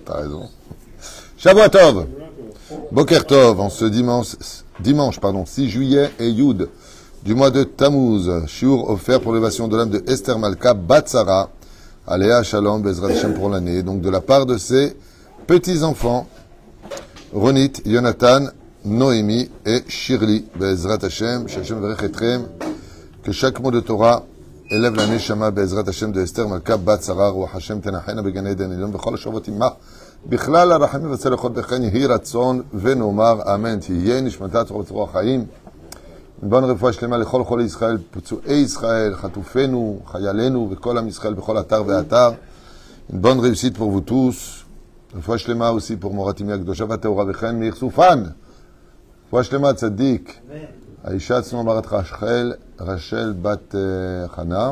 T'as raison. Shavua Tov. Boker Tov, en ce dimanche 6 juillet et Yud du mois de Tammuz. Shiur offert pour l'élévation de l'âme de Esther Malka Batsara. Aléa Shalom Bezrat Hashem pour l'année. Donc de la part de ses petits-enfants, Ronit, Jonathan, Noémie et Shirley. Bezrat Hashem, Shachem Verech Etrem. Que chaque mot de Torah élève la Neshama Bezrat Hashem de Esther Malka Batsara. Ruach Hashem Tenachena Began Eden Elyon Bechol Shavot Imach. בכלל הרחמים והצלחות לכן יהי רצון ונאמר אמן. תהיה נשמתה צורת רוח חיים. בן רפואה שלמה לכל חולי ישראל, פצועי ישראל, חטופינו, חיילינו וכל עם ישראל בכל אתר ואתר. בן réussite pour vous tous. רפואה שלמה aussi pour מורתימי הקדושה והטהורה וכן מאיר סופן. רפואה שלמה צדיק. האישה עצמו אמרת רשל בת חנה.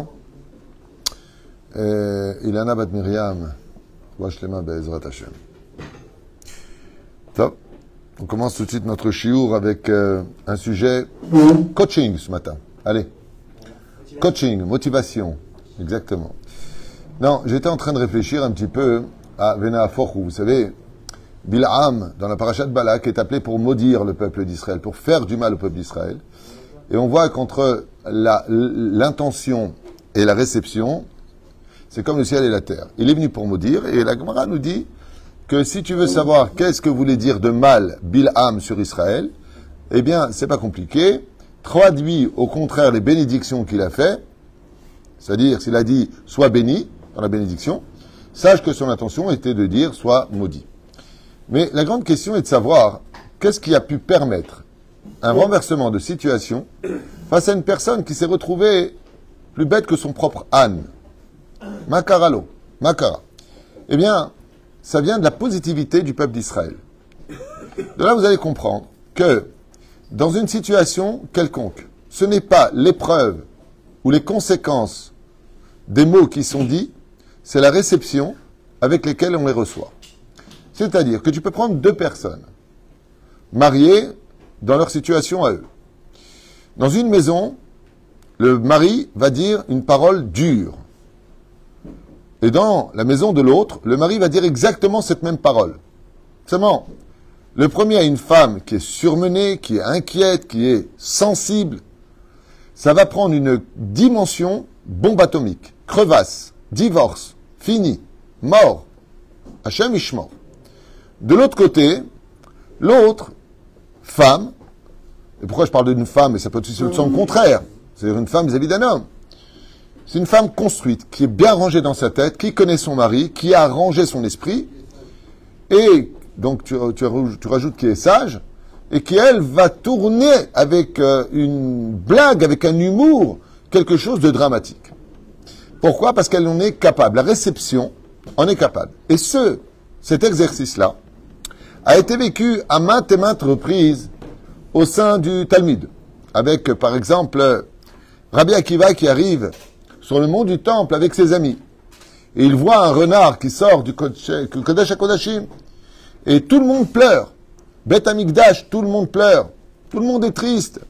אילנה בת מרים. Top. On commence tout de suite notre shiur avec un sujet coaching ce matin. Allez. Coaching, motivation. Exactement. Non, j'étais en train de réfléchir un petit peu à Vena Aforou. Vous savez, Bil'am, dans la parashat Balak, est appelé pour maudire le peuple d'Israël, pour faire du mal au peuple d'Israël. Et on voit qu'entre l'intention et la réception, c'est comme le ciel et la terre. Il est venu pour maudire, et la Gemara nous dit que si tu veux savoir qu'est-ce que voulait dire de mal Bil'am sur Israël, eh bien, c'est pas compliqué. Traduis au contraire les bénédictions qu'il a fait, c'est-à-dire s'il a dit « sois béni » dans la bénédiction, sache que son intention était de dire « sois maudit ». Mais la grande question est de savoir qu'est-ce qui a pu permettre un renversement de situation face à une personne qui s'est retrouvée plus bête que son propre âne. Makaralo, Makara. Eh bien, ça vient de la positivité du peuple d'Israël. De là, vous allez comprendre que dans une situation quelconque, ce n'est pas l'épreuve ou les conséquences des mots qui sont dits, c'est la réception avec lesquelles on les reçoit. C'est-à-dire que tu peux prendre deux personnes mariées dans leur situation à eux. Dans une maison, le mari va dire une parole dure. Et dans la maison de l'autre, le mari va dire exactement cette même parole. Seulement, le premier a une femme qui est surmenée, qui est inquiète, qui est sensible. Ça va prendre une dimension bombe atomique, crevasse, divorce, fini, mort. Hachem Ishmor. De l'autre côté, l'autre femme, et pourquoi je parle d'une femme, et ça peut être aussi le sens contraire, c'est-à-dire une femme vis-à-vis d'un homme. C'est une femme construite, qui est bien rangée dans sa tête, qui connaît son mari, qui a rangé son esprit, et donc tu rajoutes qui est sage, et qui, elle, va tourner avec une blague, avec un humour, quelque chose de dramatique. Pourquoi ? Parce qu'elle en est capable. La réception en est capable. Et cet exercice-là a été vécu à maintes et maintes reprises au sein du Talmud. Avec, par exemple, Rabbi Akiva qui arrive sur le mont du Temple avec ses amis. Et il voit un renard qui sort du Kodesh HaKodashim. Et tout le monde pleure. Bet Amikdash, tout le monde pleure. Tout le monde est triste.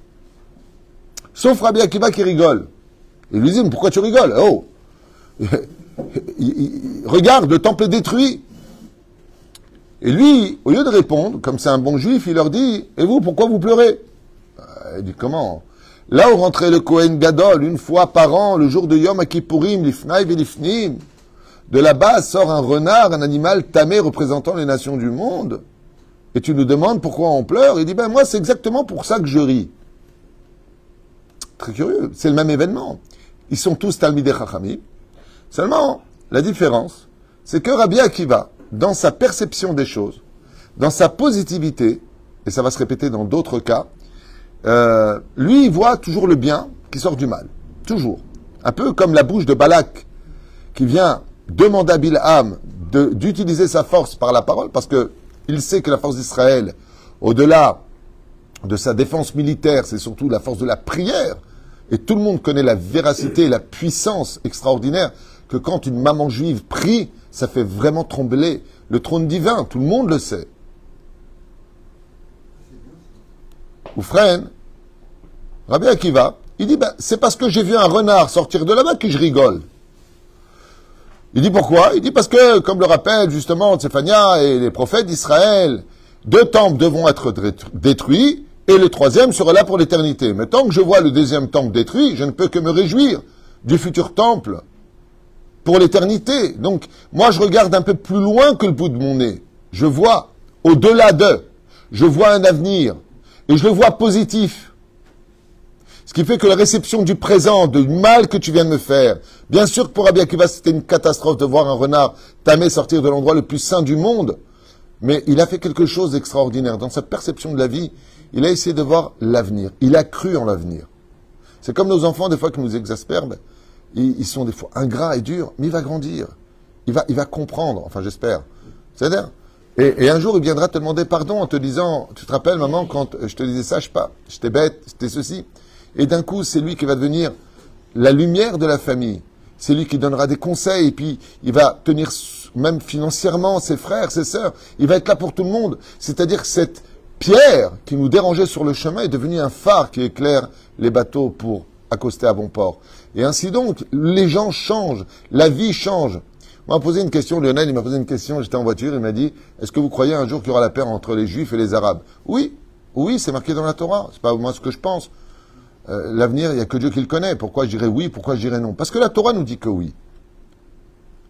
Sauf Rabbi Akiva qui rigole. Il lui dit, mais pourquoi tu rigoles ? Oh, regarde, le temple est détruit. Et lui, au lieu de répondre, comme c'est un bon juif, il leur dit, et vous, pourquoi vous pleurez ? Il dit, comment ? Là où rentrait le Kohen Gadol, une fois par an, le jour de Yom Kippourim, l'Ifnaï et l'Ifnim, de là-bas sort un renard, un animal tamé représentant les nations du monde. Et tu nous demandes pourquoi on pleure. Il dit, ben moi, c'est exactement pour ça que je ris. Très curieux. C'est le même événement. Ils sont tous Talmidei Chachamim. Seulement, la différence, c'est que Rabbi Akiva, dans sa perception des choses, dans sa positivité, et ça va se répéter dans d'autres cas, lui, il voit toujours le bien qui sort du mal. Toujours. Un peu comme la bouche de Balak, qui vient demander à Bil'am d'utiliser sa force par la parole, parce que il sait que la force d'Israël, au-delà de sa défense militaire, c'est surtout la force de la prière. Et tout le monde connaît la véracité et la puissance extraordinaire que quand une maman juive prie, ça fait vraiment trembler le trône divin. Tout le monde le sait. Oufren, Rabbi Akiva, il dit, c'est parce que j'ai vu un renard sortir de là-bas que je rigole. Il dit pourquoi? Il dit parce que, comme le rappelle justement Tsephania et les prophètes d'Israël, 2 temples devront être détruits et le 3e sera là pour l'éternité. Mais tant que je vois le 2e temple détruit, je ne peux que me réjouir du futur temple pour l'éternité. Donc, moi, je regarde un peu plus loin que le bout de mon nez. Je vois au-delà d'eux. Je vois un avenir. Et je le vois positif. Ce qui fait que la réception du présent, du mal que tu viens de me faire, bien sûr que pour Rabbi Akiva, c'était une catastrophe de voir un renard tamé sortir de l'endroit le plus saint du monde. Mais il a fait quelque chose d'extraordinaire. Dans sa perception de la vie, il a essayé de voir l'avenir. Il a cru en l'avenir. C'est comme nos enfants, des fois, qui nous exaspèrent. Ils sont des fois ingrats et durs, mais il va grandir. Il va comprendre, enfin j'espère. C'est-à-dire, et un jour, il viendra te demander pardon en te disant, tu te rappelles, maman, quand je te disais ça, je sais pas, j'étais bête, c'était ceci. Et d'un coup, c'est lui qui va devenir la lumière de la famille. C'est lui qui donnera des conseils, et puis il va tenir même financièrement ses frères, ses sœurs. Il va être là pour tout le monde. C'est-à-dire que cette pierre qui nous dérangeait sur le chemin est devenue un phare qui éclaire les bateaux pour accoster à bon port. Et ainsi donc, les gens changent, la vie change. On m'a posé une question, Lionel, il m'a posé une question, j'étais en voiture, il m'a dit, est-ce que vous croyez un jour qu'il y aura la paix entre les Juifs et les Arabes? Oui, oui, c'est marqué dans la Torah, c'est pas moi ce que je pense. L'avenir, il n'y a que Dieu qui le connaît. Pourquoi je dirais oui, pourquoi je dirais non? Parce que la Torah nous dit que oui.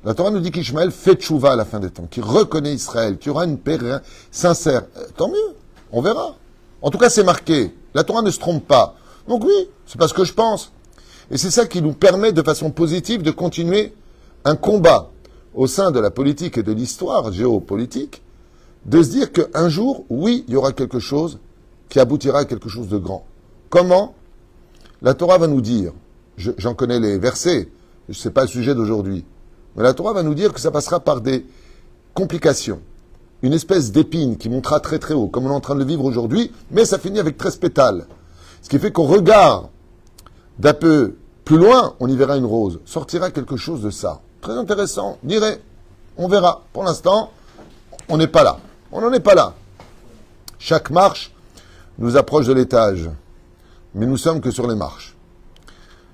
La Torah nous dit qu'Ishmaël fait tchouva à la fin des temps, qu'il reconnaît Israël, qu'il y aura une paix sincère. Tant mieux, on verra. En tout cas, c'est marqué. La Torah ne se trompe pas. Donc oui, c'est pas ce que je pense. Et c'est ça qui nous permet de façon positive de continuer un combat au sein de la politique et de l'histoire géopolitique, de se dire qu'un jour, oui, il y aura quelque chose qui aboutira à quelque chose de grand. Comment? La Torah va nous dire, j'en connais les versets, je ne sais pas le sujet d'aujourd'hui, mais la Torah va nous dire que ça passera par des complications, une espèce d'épine qui montera très très haut, comme on est en train de le vivre aujourd'hui, mais ça finit avec 13 pétales. Ce qui fait qu'au regard d'un peu plus loin, on y verra une rose, sortira quelque chose de ça. Très intéressant, dirais, on verra. Pour l'instant, on n'est pas là. On n'en est pas là. Chaque marche nous approche de l'étage. Mais nous sommes que sur les marches.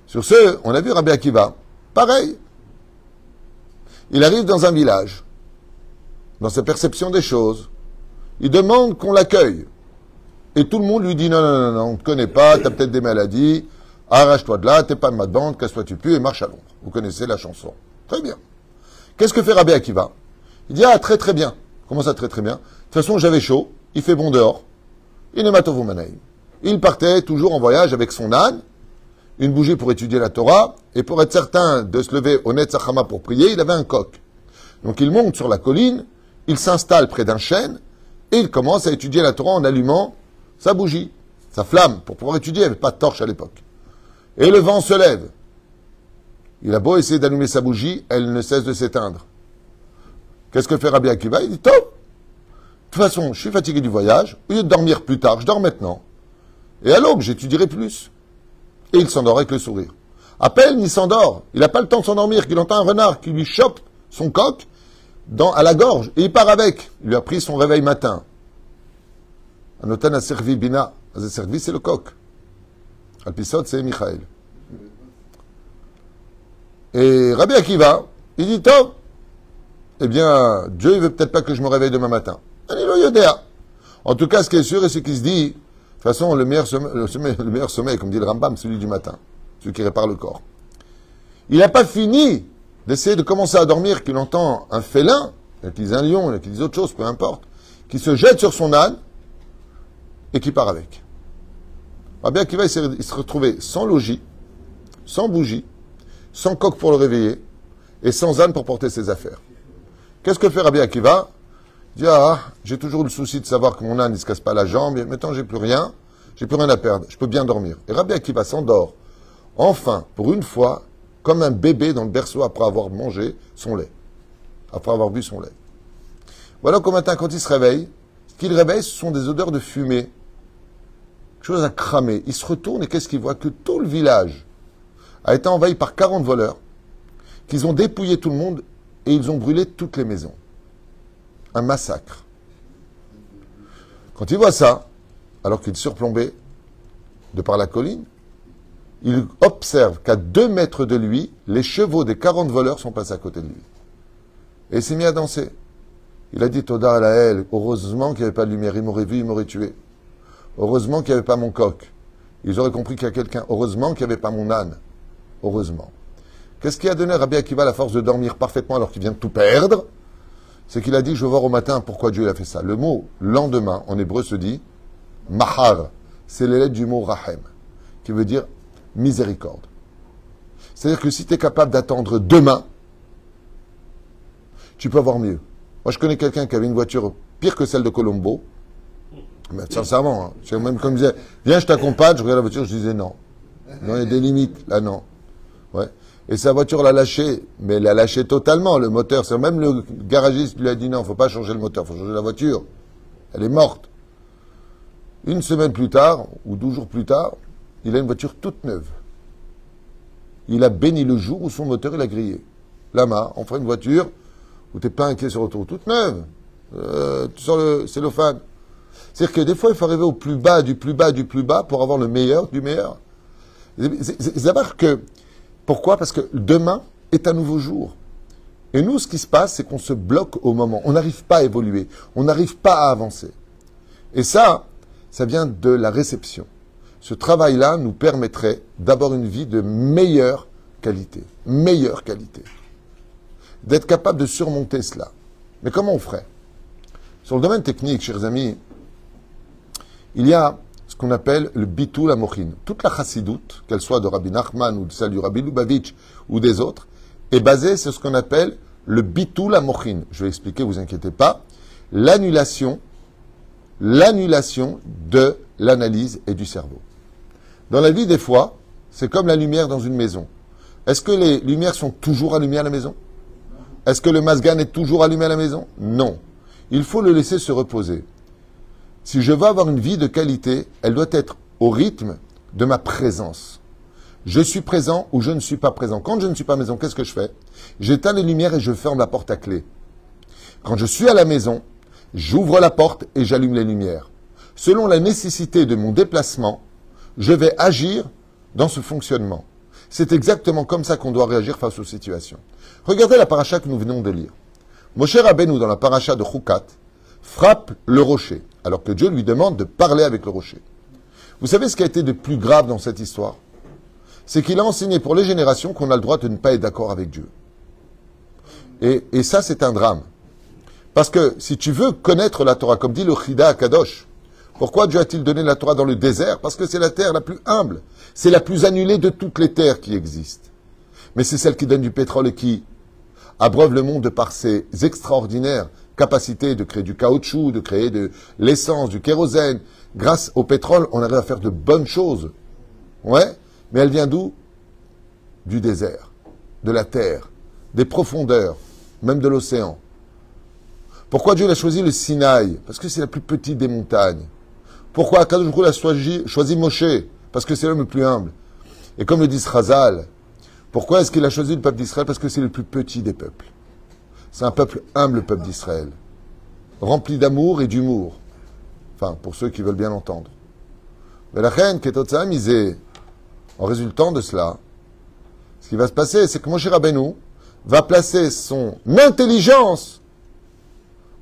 Sur ce, on a vu Rabbi Akiva. Pareil. Il arrive dans un village, dans sa perception des choses. Il demande qu'on l'accueille. Et tout le monde lui dit non, non, non, non, on ne te connaît pas, tu as peut-être des maladies, arrache-toi de là, t'es pas de ma bande, casse-toi tu pues et marche à l'ombre. Vous connaissez la chanson. Très bien. Qu'est-ce que fait Rabbi Akiva? Il dit, ah, très très bien. Comment ça, très très bien? De toute façon, j'avais chaud, il fait bon dehors. Il est matovou manaïm. Il partait toujours en voyage avec son âne, une bougie pour étudier la Torah, et pour être certain de se lever au Netzachama pour prier, il avait un coq. Donc il monte sur la colline, il s'installe près d'un chêne, et il commence à étudier la Torah en allumant sa bougie, sa flamme, pour pouvoir étudier. Il n'y avait pas de torche à l'époque. Et le vent se lève. Il a beau essayer d'allumer sa bougie, elle ne cesse de s'éteindre. Qu'est-ce que fait Rabbi Akiva? Il dit, top! De toute façon, je suis fatigué du voyage, au lieu de dormir plus tard, je dors maintenant. Et à l'aube, j'étudierai plus. Et il s'endort avec le sourire. À peine, il s'endort. Il n'a pas le temps de s'endormir, qu'il entend un renard qui lui chope son coq à la gorge. Et il part avec. Il lui a pris son réveil matin. Anotan a servi Bina. A servi, c'est le coq. Alpisot, c'est Michael. Et Rabbi Akiva, il dit, Tom, eh bien, Dieu, il veut peut-être pas que je me réveille demain matin. En tout cas, ce qui est sûr et ce qui se dit, de toute façon, le meilleur sommeil, comme dit le Rambam, c'est celui du matin, celui qui répare le corps. Il n'a pas fini d'essayer de commencer à dormir qu'il entend un félin, il utilise un lion, il utilise autre chose, peu importe, qui se jette sur son âne et qui part avec. Rabbi Akiva, il se retrouvait sans logis, sans bougie, sans coq pour le réveiller et sans âne pour porter ses affaires. Qu'est-ce que fait Rabbi Akiva? Il dit, ah, j'ai toujours le souci de savoir que mon âne ne se casse pas la jambe, et maintenant j'ai plus rien à perdre, je peux bien dormir. Et Rabbi Akiva s'endort, enfin, pour une fois, comme un bébé dans le berceau après avoir mangé son lait, après avoir bu son lait. Voilà qu'au matin, quand il se réveille, ce qu'il réveille, ce sont des odeurs de fumée, quelque chose à cramer. Il se retourne et qu'est-ce qu'il voit? Que tout le village a été envahi par 40 voleurs, qu'ils ont dépouillé tout le monde et ils ont brûlé toutes les maisons. Un massacre. Quand il voit ça, alors qu'il est surplombé de par la colline, il observe qu'à 2 mètres de lui, les chevaux des 40 voleurs sont passés à côté de lui. Et il s'est mis à danser. Il a dit Toda à la elle, heureusement qu'il n'y avait pas de lumière, il m'aurait vu, il m'aurait tué. Heureusement qu'il n'y avait pas mon coq. Ils auraient compris qu'il y a quelqu'un. Heureusement qu'il n'y avait pas mon âne. Heureusement. Qu'est-ce qui a donné à Rabbi Akiva la force de dormir parfaitement alors qu'il vient de tout perdre? C'est qu'il a dit, je vais voir au matin pourquoi Dieu a fait ça. Le mot lendemain, en hébreu, se dit mahar. C'est les lettres du mot rahem, qui veut dire miséricorde. C'est-à-dire que si tu es capable d'attendre demain, tu peux avoir mieux. Moi, je connais quelqu'un qui avait une voiture pire que celle de Colombo. Mais sincèrement, hein, c'est même comme il disait, viens, je t'accompagne, je regarde la voiture, je disais non. Non, il y a des limites. Là, non. Ouais. Et sa voiture l'a lâché, mais elle l'a lâché totalement, le moteur. C'est même le garagiste lui a dit non, faut pas changer le moteur, faut changer la voiture. Elle est morte. Une semaine plus tard, ou 12 jours plus tard, il a une voiture toute neuve. Il a béni le jour où son moteur il a grillé. Lama, on fera une voiture où t'es pas inquiet sur l'autoroute, toute neuve. Tu sors le cellophane. C'est-à-dire que des fois, il faut arriver au plus bas, du plus bas, du plus bas pour avoir le meilleur du meilleur. C'est d'abord que pourquoi? Parce que demain est un nouveau jour. Et nous, ce qui se passe, c'est qu'on se bloque au moment. On n'arrive pas à évoluer. On n'arrive pas à avancer. Et ça vient de la réception. Ce travail-là nous permettrait d'avoir une vie de meilleure qualité. Meilleure qualité. D'être capable de surmonter cela. Mais comment on ferait? Sur le domaine technique, chers amis, il y a ce qu'on appelle le bitul amochin. Toute la chassidoute, qu'elle soit de Rabbi Nachman ou de celle du Rabbi Lubavitch ou des autres, est basée sur ce qu'on appelle le bitul amochin. Je vais expliquer, vous inquiétez pas. L'annulation de l'analyse et du cerveau. Dans la vie, des fois, c'est comme la lumière dans une maison. Est-ce que les lumières sont toujours allumées à la maison? Est-ce que le masgan est toujours allumé à la maison? Non. Il faut le laisser se reposer. Si je veux avoir une vie de qualité, elle doit être au rythme de ma présence. Je suis présent ou je ne suis pas présent. Quand je ne suis pas à la maison, qu'est-ce que je fais? J'éteins les lumières et je ferme la porte à clé. Quand je suis à la maison, j'ouvre la porte et j'allume les lumières. Selon la nécessité de mon déplacement, je vais agir dans ce fonctionnement. C'est exactement comme ça qu'on doit réagir face aux situations. Regardez la paracha que nous venons de lire. Moshe Rabbeinu, dans la paracha de Chukat, frappe le rocher, alors que Dieu lui demande de parler avec le rocher. Vous savez ce qui a été de plus grave dans cette histoire? C'est qu'il a enseigné pour les générations qu'on a le droit de ne pas être d'accord avec Dieu. Et ça, c'est un drame. Parce que si tu veux connaître la Torah, comme dit le Chida Kadosh, pourquoi Dieu a-t-il donné la Torah dans le désert? Parce que c'est la terre la plus humble. C'est la plus annulée de toutes les terres qui existent. Mais c'est celle qui donne du pétrole et qui abreuve le monde par ses extraordinaires capacités de créer du caoutchouc, de créer de l'essence, du kérosène. Grâce au pétrole, on arrive à faire de bonnes choses. Ouais, mais elle vient d'où? Du désert, de la terre, des profondeurs, même de l'océan. Pourquoi Dieu a choisi le Sinaï? Parce que c'est la plus petite des montagnes. Pourquoi Akadosh Baruch Hu a choisi Moshe? Parce que c'est l'homme le plus humble. Et comme le dit Chazal, pourquoi est-ce qu'il a choisi le peuple d'Israël? Parce que c'est le plus petit des peuples. C'est un peuple humble, le peuple d'Israël. Rempli d'amour et d'humour. Enfin, pour ceux qui veulent bien l'entendre. Mais la reine qui est au misé, en résultant de cela, ce qui va se passer, c'est que Moshe Rabbeinu va placer son intelligence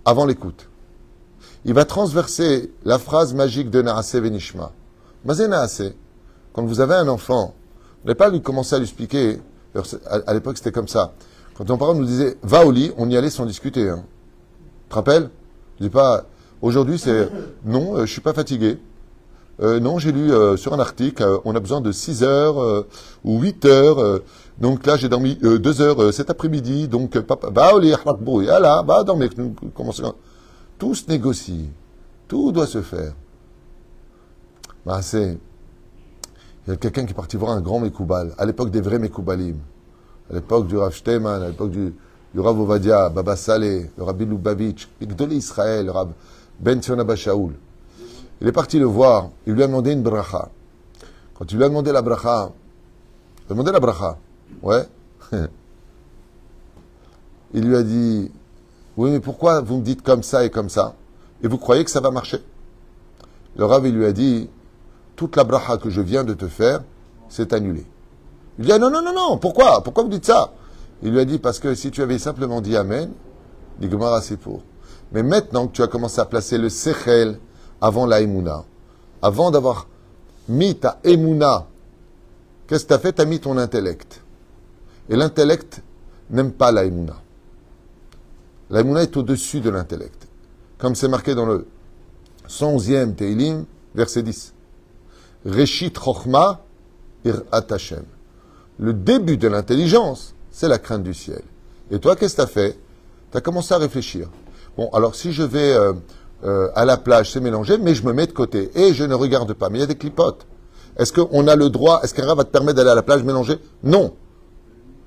avant l'écoute. Il va transverser la phrase magique de Naaseh Venishma. Mazé Naaseh, quand vous avez un enfant, vous n'allez pas lui commencer à lui expliquer, à l'époque c'était comme ça, quand nos parents nous disaient va au lit, on y allait sans discuter. Hein. Tu te rappelles? Je dis pas, aujourd'hui c'est non, je suis pas fatigué. Non, j'ai lu sur un article, on a besoin de 6 heures ou 8 heures. Donc là, j'ai dormi 2 heures cet après-midi. Donc, papa, va au lit, là, va dormir. Tout se négocie. Tout doit se faire. Bah, il y a quelqu'un qui est parti voir un grand Mekoubal, à l'époque des vrais Mekoubalim, à l'époque du Rav Shteyman, à l'époque du Rav Ovadia, Baba Saleh, le Rabbi Lubavitch, Gdolé Israël, le Rav Ben Sion Abba Shaoul. Il est parti le voir, il lui a demandé une bracha. Quand il lui a demandé la bracha, ouais, il lui a dit, oui, mais pourquoi vous me dites comme ça et comme ça? Et vous croyez que ça va marcher? Le Rav, il lui a dit, toute la bracha que je viens de te faire, c'est annulé. Il lui a dit, non, pourquoi? Pourquoi vous dites ça? Il lui a dit, parce que si tu avais simplement dit Amen, Dit Gemara, c'est pour. Mais maintenant que tu as commencé à placer le sechel avant la emuna, avant d'avoir mis ta emuna, qu'est-ce que tu as fait? Tu as mis ton intellect. Et l'intellect n'aime pas la emuna. La emuna est au-dessus de l'intellect. Comme c'est marqué dans le 111e Teilim, verset 10. Reshit chokhma irat Hashem. Le début de l'intelligence, c'est la crainte du ciel. Et toi, qu'est-ce que tu as fait? Tu as commencé à réfléchir. Bon, alors si je vais à la plage, c'est mélangé, mais je me mets de côté et je ne regarde pas. Mais il y a des clipotes. Est-ce qu'on a le droit, est-ce qu'un rave va te permettre d'aller à la plage mélanger? Non.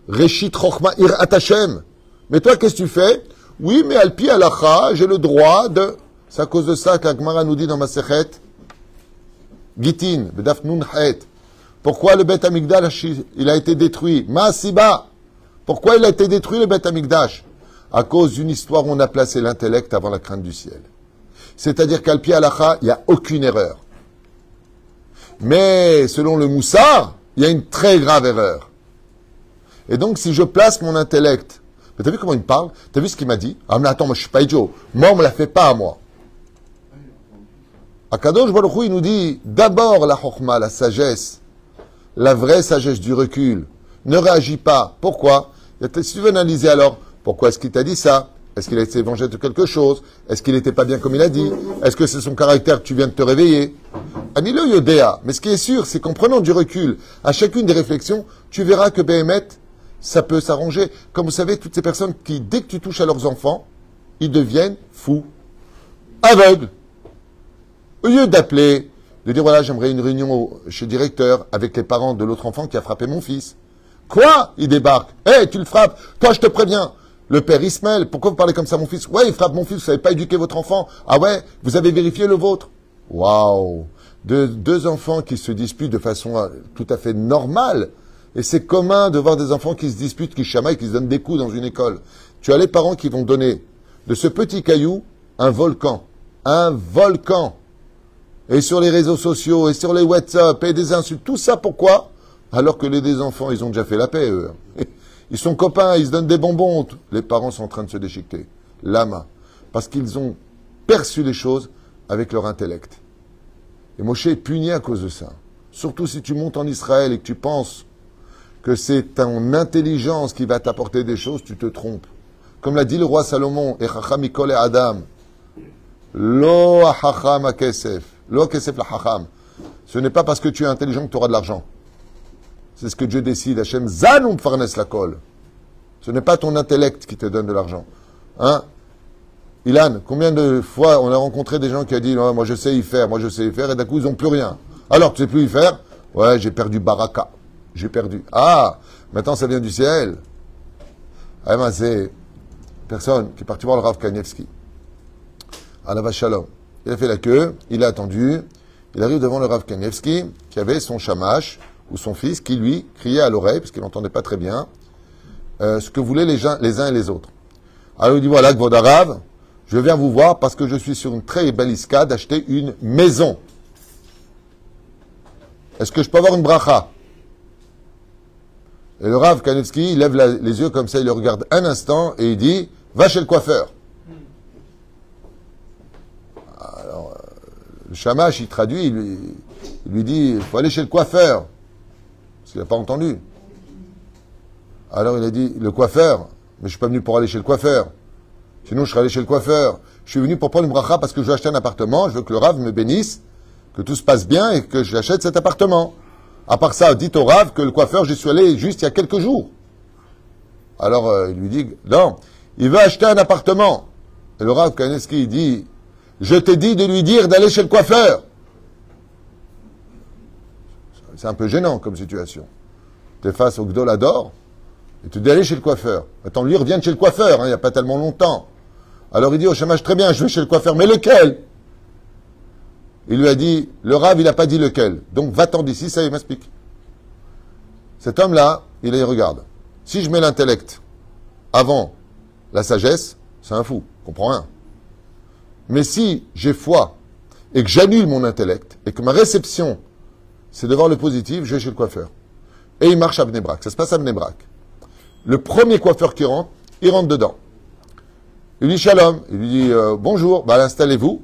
Reshit chokhma irat Hashem. Mais toi, qu'est-ce que tu fais? Oui, mais alpi alacha, j'ai le droit de... C'est à cause de ça qu'Agmara nous dit dans Masechet Gitin, Bedaf Nun Het. Pourquoi le Beth Amikdash, il a été détruit? Maasiba. Pourquoi il a été détruit, le Beth Amikdash? À cause d'une histoire où on a placé l'intellect avant la crainte du ciel. C'est-à-dire qu'al pi halacha, il n'y a aucune erreur. Mais selon le Moussar, il y a une très grave erreur. Et donc, si je place mon intellect... Mais t'as vu comment il me parle? T'as vu ce qu'il m'a dit? Ah, mais attends, moi je suis pas idiot. Moi, on me la fait pas à moi. Akadosh Baruch Hu, il nous dit, d'abord la chokhma, la sagesse, la vraie sagesse du recul. Ne réagis pas. Pourquoi? Si tu veux analyser alors, pourquoi est-ce qu'il t'a dit ça? Est-ce qu'il a été vengé de quelque chose? Est-ce qu'il n'était pas bien comme il a dit? Est-ce que c'est son caractère que tu viens de te réveiller? Anilo Yodéa. Mais ce qui est sûr, c'est qu'en prenant du recul à chacune des réflexions, tu verras que Béhémet, ça peut s'arranger. Comme vous savez, toutes ces personnes qui, dès que tu touches à leurs enfants, ils deviennent fous, aveugles. Au lieu d'appeler, de dire voilà, j'aimerais une réunion chez le directeur avec les parents de l'autre enfant qui a frappé mon fils. Quoi? Il débarque. Hé, tu le frappes. Toi, je te préviens. Le père Ismaël, pourquoi vous parlez comme ça à mon fils? Ouais, il frappe mon fils, vous savez pas éduquer votre enfant. Ah ouais, vous avez vérifié le vôtre. Waouh! Deux enfants qui se disputent de façon tout à fait normale. Et c'est commun de voir des enfants qui se disputent, qui se chamaillent, qui se donnent des coups dans une école. Tu as les parents qui vont donner de ce petit caillou un volcan. Un volcan. Et sur les réseaux sociaux, et sur les WhatsApp, et des insultes. Tout ça, pourquoi? Alors que les enfants, ils ont déjà fait la paix, eux. Ils sont copains, ils se donnent des bonbons. Les parents sont en train de se déchiqueter. Lama. Parce qu'ils ont perçu les choses avec leur intellect. Et Moshe est puni à cause de ça. Surtout si tu montes en Israël et que tu penses que c'est ton intelligence qui va t'apporter des choses, tu te trompes. Comme l'a dit le roi Salomon, Echacham Mikol et Adam, Lo Achacham Akesef, Lo Kesef la Chacham. Ce n'est pas parce que tu es intelligent que tu auras de l'argent. C'est ce que Dieu décide. Hachem Zanum Farnes la Kol. Ce n'est pas ton intellect qui te donne de l'argent. Hein? Ilan, combien de fois on a rencontré des gens qui ont dit oh, moi je sais y faire, et d'un coup ils n'ont plus rien. Alors tu sais plus y faire? Ouais, j'ai perdu Baraka. J'ai perdu. Ah, maintenant ça vient du ciel. Ah, ben, c'est personne qui est parti voir le Rav Kanievski. Alava Shalom. Il a fait la queue, il a attendu, il arrive devant le Rav Kanievski, qui avait son shamash, ou son fils, qui lui criait à l'oreille, parce qu'il n'entendait pas très bien, ce que voulaient les uns et les autres. Alors il dit voilà, Kvod Harav, je viens vous voir parce que je suis sur une très belle iska d'acheter une maison. Est-ce que je peux avoir une bracha? Et le Rav Kanievski, il lève les yeux comme ça, il le regarde un instant et il dit va chez le coiffeur. Alors, le shamash, il traduit, il lui dit il faut aller chez le coiffeur. Parce qu'il n'a pas entendu. Alors il a dit le coiffeur, mais je ne suis pas venu pour aller chez le coiffeur. Sinon je serais allé chez le coiffeur. Je suis venu pour prendre une bracha parce que je veux acheter un appartement, je veux que le Rav me bénisse, que tout se passe bien et que j'achète cet appartement. À part ça, dites au Rav que le coiffeur, j'y suis allé juste il y a quelques jours. Alors il lui dit, non, il veut acheter un appartement. Et le Rav Kanievski, il dit, je t'ai dit de lui dire d'aller chez le coiffeur. C'est un peu gênant comme situation. Tu es face au Gdolador et tu dis aller chez le coiffeur. Attends, lui revient de chez le coiffeur, il n'y a pas tellement longtemps. Alors il dit au chômage, très bien, je vais chez le coiffeur, mais lequel? Il lui a dit, le Rav, il n'a pas dit lequel. Donc va-t'en d'ici, ça il m'explique. Cet homme-là, il les regarde. Si je mets l'intellect avant la sagesse, c'est un fou, il comprend rien. Mais si j'ai foi et que j'annule mon intellect et que ma réception c'est de voir le positif, je vais chez le coiffeur. Et il marche à Bnei Brak. Ça se passe à Bnei Brak. Le premier coiffeur qui rentre, il rentre dedans. Il lui dit Shalom. Il lui dit bonjour, bah, installez-vous.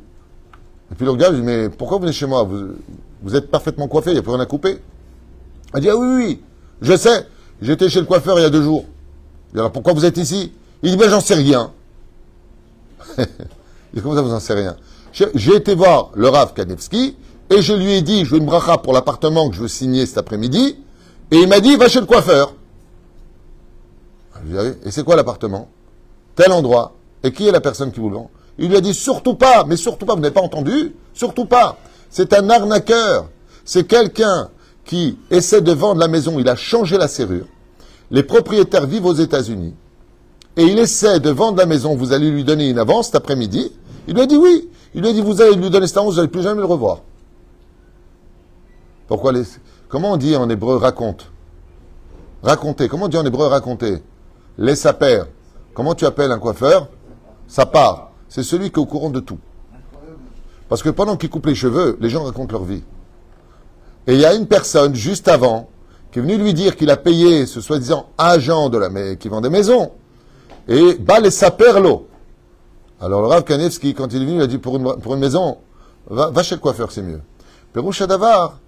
Et puis le gars lui dit mais pourquoi vous venez chez moi vous êtes parfaitement coiffé, il n'y a plus rien à couper. Elle dit ah oui, oui, je sais, j'étais chez le coiffeur il y a 2 jours. Il dit alors pourquoi vous êtes ici? Il dit ben j'en sais rien. Il dit comment ça vous en savez rien? J'ai été voir le Rav Kanevski et je lui ai dit je veux une bracha pour l'appartement que je veux signer cet après-midi et il m'a dit va chez le coiffeur. Je lui ai dit, et c'est quoi l'appartement? Tel endroit. Et qui est la personne qui vous le vend? Il lui a dit surtout pas, mais surtout pas, vous n'avez pas entendu? Surtout pas. C'est un arnaqueur. C'est quelqu'un qui essaie de vendre la maison, il a changé la serrure. Les propriétaires vivent aux États-Unis. Et il essaie de vendre la maison, vous allez lui donner une avance cet après-midi. Il lui a dit oui. Il lui a dit vous allez lui donner cette avance, vous n'allez plus jamais le revoir. Pourquoi comment on dit en hébreu raconte? Raconter. Comment on dit en hébreu raconter? Les sapères. Comment tu appelles un coiffeur? Ça part. C'est celui qui est au courant de tout. Parce que pendant qu'il coupe les cheveux, les gens racontent leur vie. Et il y a une personne, juste avant, qui est venue lui dire qu'il a payé ce soi-disant agent qui vend des maisons. Et bah les saperlo. Alors le Rav Kanevski, quand il est venu, il a dit pour une maison, va chez le coiffeur, c'est mieux. Perouche Davar,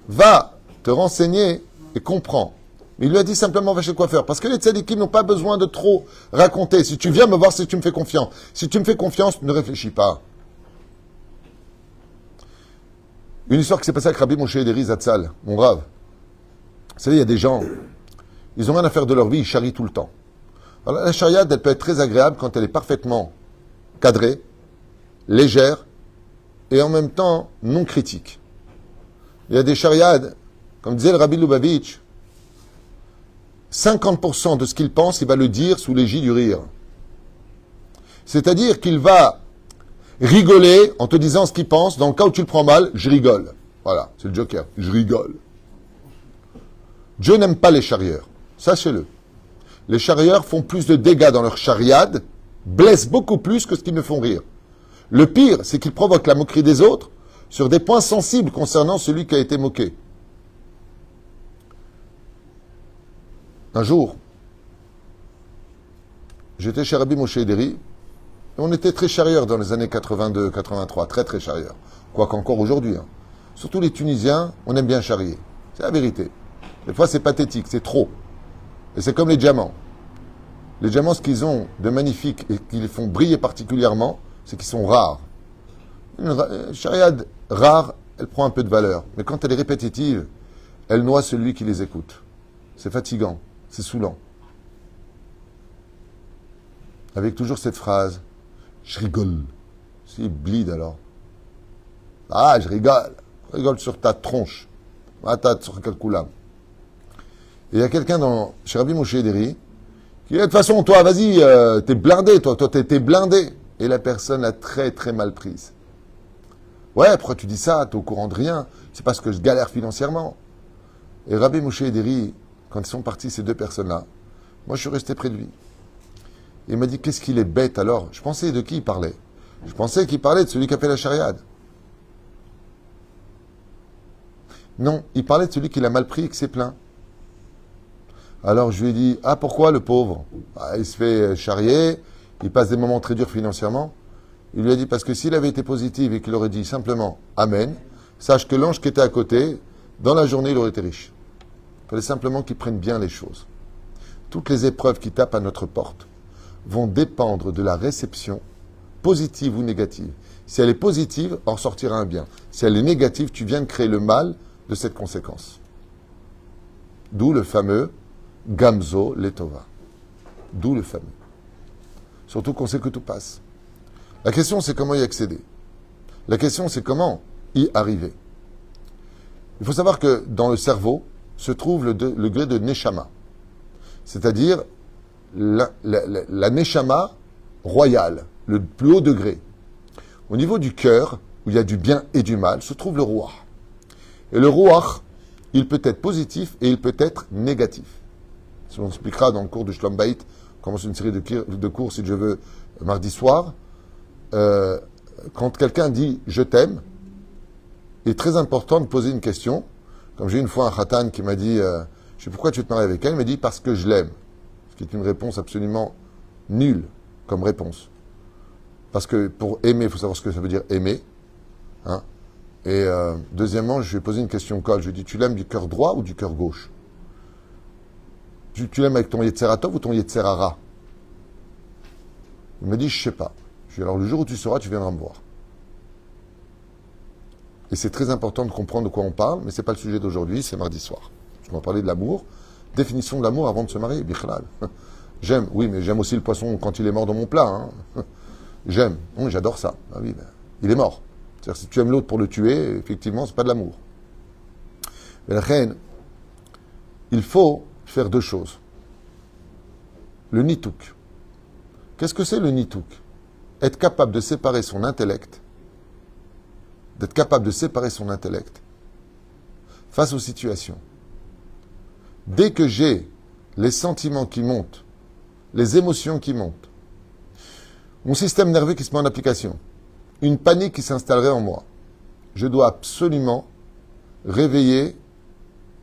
va te renseigner et comprends. Il lui a dit simplement va chez le coiffeur. Parce que les tzadikim n'ont pas besoin de trop raconter. Si tu viens me voir, si tu me fais confiance. Si tu me fais confiance, ne réfléchis pas. Une histoire qui s'est passée avec Rabbi Moshe Ederi Zatzal, mon Rav. Vous savez, il y a des gens, ils n'ont rien à faire de leur vie, ils charrient tout le temps. Alors, la chariade, elle peut être très agréable quand elle est parfaitement cadrée, légère, et en même temps non critique. Il y a des chariades, comme disait le Rabbi Lubavitch, 50% de ce qu'il pense, il va le dire sous l'égide du rire. C'est-à-dire qu'il va rigoler en te disant ce qu'il pense. Dans le cas où tu le prends mal, je rigole. Voilà, c'est le joker. Je rigole. Dieu n'aime pas les charrieurs. Sachez-le. Les charrieurs font plus de dégâts dans leur chariade, blessent beaucoup plus que ce qu'ils me font rire. Le pire, c'est qu'ils provoquent la moquerie des autres sur des points sensibles concernant celui qui a été moqué. Un jour, j'étais chez Rabbi Moshe Ederi, et on était très charrieurs dans les années 82, 83, très très charrieurs. Quoique encore aujourd'hui. Hein. Surtout les Tunisiens, on aime bien charrier. C'est la vérité. Des fois c'est pathétique, c'est trop. Et c'est comme les diamants. Les diamants, ce qu'ils ont de magnifique et qui les font briller particulièrement, c'est qu'ils sont rares. Une chariade rare, elle prend un peu de valeur. Mais quand elle est répétitive, elle noie celui qui les écoute. C'est fatigant. C'est saoulant. Avec toujours cette phrase, je rigole. C'est bleed alors. Ah, je rigole. Je rigole sur ta tronche. Sur quel coulam. Et il y a quelqu'un chez Rabbi Moshe Ederi qui dit, de toute façon, toi, vas-y, t'es blindé, toi, t'es blindé. Et la personne l'a très, très mal prise. Ouais, pourquoi tu dis ça? T'es au courant de rien. C'est parce que je galère financièrement. Et Rabbi Moshe Ederi, quand ils sont partis, ces deux personnes-là, moi, je suis resté près de lui. Il m'a dit, qu'est-ce qu'il est bête alors? Je pensais de qui il parlait. Je pensais qu'il parlait de celui qui a fait la chariade. Non, il parlait de celui qui l'a mal pris et qui s'est plaint. Alors je lui ai dit, ah pourquoi le pauvre? Il se fait charrier, il passe des moments très durs financièrement. Il lui a dit, parce que s'il avait été positif et qu'il aurait dit simplement Amen, sache que l'ange qui était à côté, dans la journée, il aurait été riche. Il fallait simplement qu'il prenne bien les choses. Toutes les épreuves qui tapent à notre porte vont dépendre de la réception, positive ou négative. Si elle est positive, en sortira un bien. Si elle est négative, tu viens de créer le mal de cette conséquence. D'où le fameux Gamzo Letova. D'où le fameux. Surtout qu'on sait que tout passe. La question, c'est comment y accéder. La question, c'est comment y arriver. Il faut savoir que dans le cerveau se trouve le degré de Neshama. C'est-à-dire la Neshama royale, le plus haut degré. Au niveau du cœur, où il y a du bien et du mal, se trouve le Ruach. Et le Ruach, il peut être positif et il peut être négatif. Si on expliquera dans le cours de Shlom Bayit, on commence une série de cours, si je veux, mardi soir. Quand quelqu'un dit « je t'aime », il est très important de poser une question. Comme j'ai eu une fois un khatan qui m'a dit « je sais pourquoi tu te maries avec elle ?» Il m'a dit « parce que je l'aime ». Ce qui est une réponse absolument nulle. comme réponse. Parce que pour aimer, il faut savoir ce que ça veut dire aimer. Hein. Et deuxièmement, je lui ai posé une question colle. Je lui ai dit, tu l'aimes du cœur droit ou du cœur gauche? Tu l'aimes avec ton Yetzeratov ou ton Yetzerara? Il m'a dit, je sais pas. Je lui ai dit, alors le jour où tu sauras, tu viendras me voir. Et c'est très important de comprendre de quoi on parle, mais ce n'est pas le sujet d'aujourd'hui, c'est mardi soir. On va parler de l'amour. Définition de l'amour avant de se marier, bichlal. J'aime, oui, mais j'aime aussi le poisson quand il est mort dans mon plat. Hein. J'aime, oui, j'adore ça. Ah oui, ben, il est mort. C'est-à-dire si tu aimes l'autre pour le tuer, effectivement, c'est pas de l'amour. Mais la reine, il faut faire deux choses. Le nitouk. Qu'est-ce que c'est le nitouk? Être capable de séparer son intellect, d'être capable de séparer son intellect face aux situations. Dès que j'ai les sentiments qui montent, les émotions qui montent, mon système nerveux qui se met en application, une panique qui s'installerait en moi, je dois absolument réveiller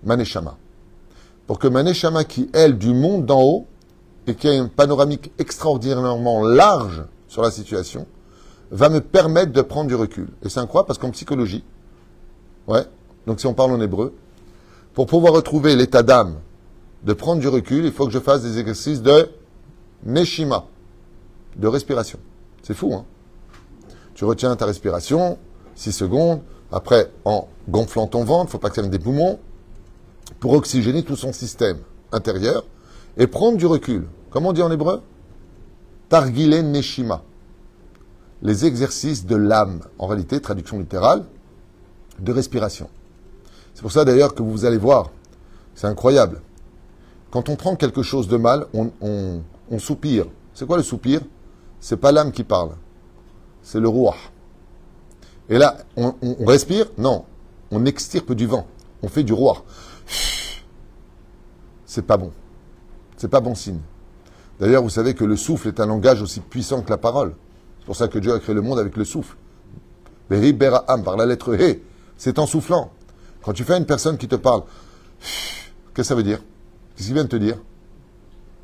ma neshama. Pour que ma neshama qui, elle, du monde d'en haut, et qui a une panoramique extraordinairement large sur la situation, va me permettre de prendre du recul. Et c'est incroyable parce qu'en psychologie, ouais, donc si on parle en hébreu, pour pouvoir retrouver l'état d'âme, de prendre du recul, il faut que je fasse des exercices de neshima, de respiration. C'est fou, hein? Tu retiens ta respiration, 6 secondes, après, en gonflant ton ventre, il ne faut pas que ça vienne des poumons, pour oxygéner tout son système intérieur, et prendre du recul. Comment on dit en hébreu? Targile neshima. Les exercices de l'âme, en réalité, traduction littérale, de respiration. C'est pour ça d'ailleurs que vous allez voir, c'est incroyable. Quand on prend quelque chose de mal, on soupire. C'est quoi le soupir? C'est pas l'âme qui parle, c'est le ruach. Et là, on respire? Non, on extirpe du vent, on fait du ruach. C'est pas bon. C'est pas bon signe. D'ailleurs, vous savez que le souffle est un langage aussi puissant que la parole. C'est pour ça que Dieu a créé le monde avec le souffle. Beri Beraham, par la lettre He, c'est en soufflant. Quand tu fais une personne qui te parle, qu'est-ce que ça veut dire? Qu'est-ce qu'il vient de te dire?